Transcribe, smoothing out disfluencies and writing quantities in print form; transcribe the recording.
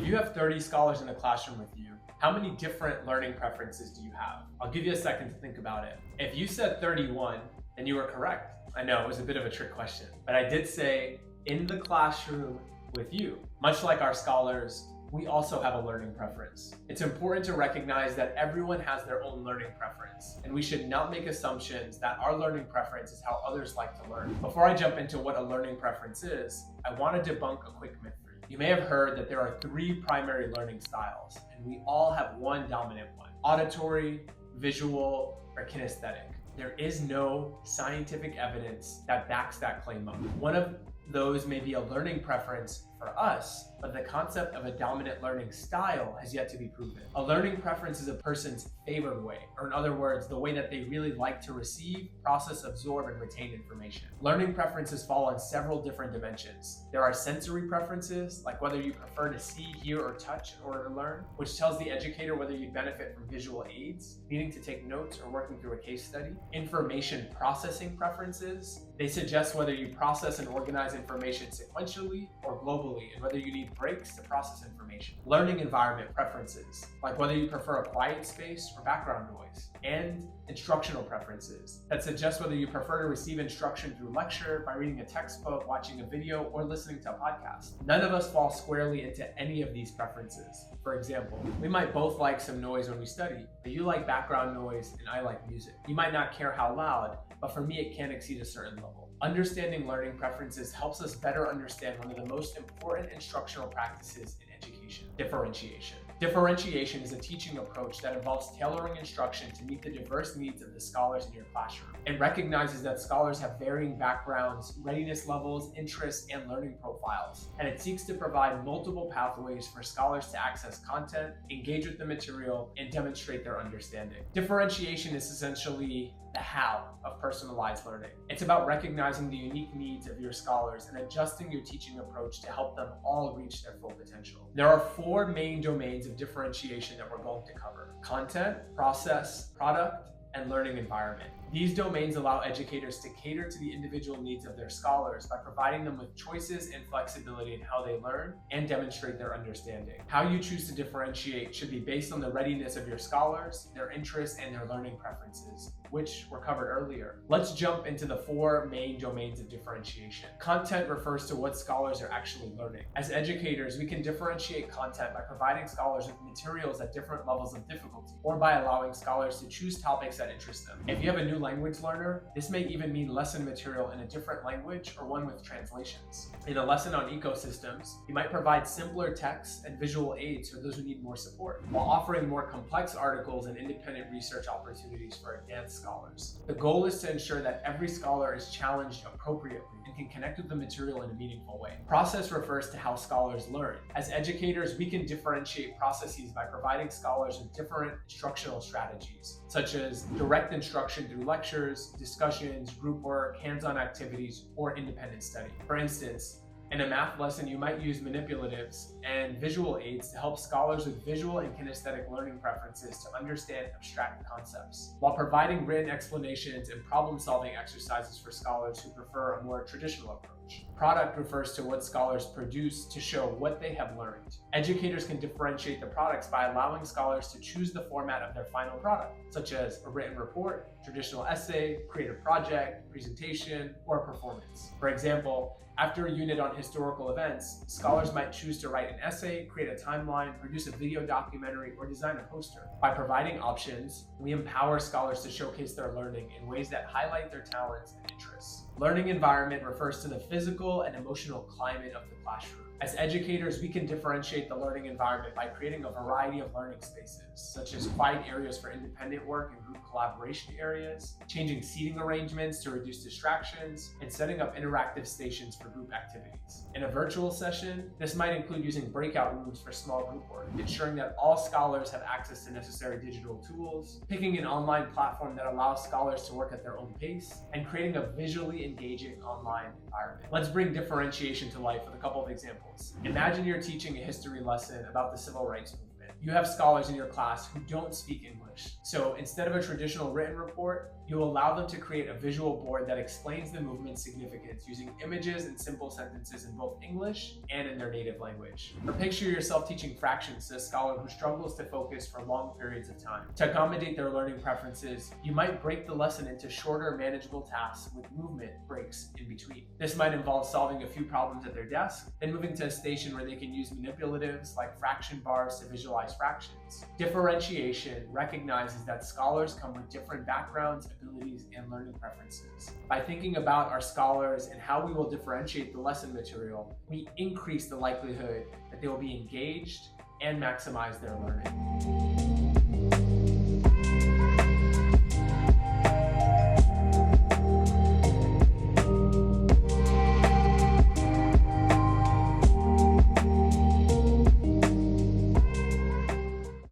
you have 30 scholars in the classroom with you, how many different learning preferences do you have? I'll give you a second to think about it. If you said 31, then you were correct. I know it was a bit of a trick question, but I did say in the classroom with you. Much like our scholars, we also have a learning preference. It's important to recognize that everyone has their own learning preference, and we should not make assumptions that our learning preference is how others like to learn. Before I jump into what a learning preference is, I want to debunk a quick myth for you. You may have heard that there are 3 primary learning styles, and we all have one dominant one: auditory, visual, or kinesthetic. There is no scientific evidence that backs that claim up. One of those may be a learning preference for us, but the concept of a dominant learning style has yet to be proven. A learning preference is a person's favored way, or in other words, the way that they really like to receive, process, absorb, and retain information. Learning preferences fall on several different dimensions. There are sensory preferences, like whether you prefer to see, hear, or touch in order to learn, which tells the educator whether you benefit from visual aids, needing to take notes, or working through a case study. Information processing preferences, they suggest whether you process and organize information sequentially or globally, and whether you need breaks to process information. Learning environment preferences, like whether you prefer a quiet space or background noise. And instructional preferences, that suggest whether you prefer to receive instruction through lecture, by reading a textbook, watching a video, or listening to a podcast. None of us fall squarely into any of these preferences. For example, we might both like some noise when we study, but you like background noise and I like music. You might not care how loud, but for me it can't exceed a certain level. Understanding learning preferences helps us better understand one of the most important instructional practices in education: differentiation. Differentiation is a teaching approach that involves tailoring instruction to meet the diverse needs of the scholars in your classroom. It recognizes that scholars have varying backgrounds, readiness levels, interests, and learning profiles, and it seeks to provide multiple pathways for scholars to access content, engage with the material, and demonstrate their understanding. Differentiation is essentially the how of personalized learning. It's about recognizing the unique needs of your scholars and adjusting your teaching approach to help them all reach their full potential. There are 4 main domains of differentiation that we're going to cover: content, process, product, and learning environment. These domains allow educators to cater to the individual needs of their scholars by providing them with choices and flexibility in how they learn and demonstrate their understanding. How you choose to differentiate should be based on the readiness of your scholars, their interests, and their learning preferences, which were covered earlier. Let's jump into the 4 main domains of differentiation. Content refers to what scholars are actually learning. As educators, we can differentiate content by providing scholars with materials at different levels of difficulty, or by allowing scholars to choose topics that interest them. If you have a new language learner, this may even mean lesson material in a different language or one with translations. In a lesson on ecosystems, you might provide simpler texts and visual aids for those who need more support, while offering more complex articles and independent research opportunities for advanced scholars. The goal is to ensure that every scholar is challenged appropriately and can connect with the material in a meaningful way. Process refers to how scholars learn. As educators, we can differentiate processes by providing scholars with different instructional strategies, such as direct instruction through lectures, discussions, group work, hands-on activities, or independent study. For instance, in a math lesson, you might use manipulatives and visual aids to help scholars with visual and kinesthetic learning preferences to understand abstract concepts, while providing written explanations and problem-solving exercises for scholars who prefer a more traditional approach. Product refers to what scholars produce to show what they have learned. Educators can differentiate the products by allowing scholars to choose the format of their final product, such as a written report, traditional essay, creative project, presentation, or performance. For example, after a unit on historical events, scholars might choose to write an essay, create a timeline, produce a video documentary, or design a poster. By providing options, we empower scholars to showcase their learning in ways that highlight their talents and interests. Learning environment refers to the physical and emotional climate of the classroom. As educators, we can differentiate the learning environment by creating a variety of learning spaces, such as quiet areas for independent work and group collaboration areas, changing seating arrangements to reduce distractions, and setting up interactive stations for group activities. In a virtual session, this might include using breakout rooms for small group work, ensuring that all scholars have access to necessary digital tools, picking an online platform that allows scholars to work at their own pace, and creating a visually engaging online environment. Let's bring differentiation to life with a couple of examples. Imagine you're teaching a history lesson about the civil rights movement. You have scholars in your class who don't speak English. So instead of a traditional written report, you allow them to create a visual board that explains the movement's significance using images and simple sentences in both English and in their native language. Or picture yourself teaching fractions to a scholar who struggles to focus for long periods of time. To accommodate their learning preferences, you might break the lesson into shorter, manageable tasks with movement breaks in between. This might involve solving a few problems at their desk, then moving to a station where they can use manipulatives like fraction bars to visualize fractions. Differentiation recognizes that scholars come with different backgrounds, abilities, and learning preferences. By thinking about our scholars and how we will differentiate the lesson material, we increase the likelihood that they will be engaged and maximize their learning.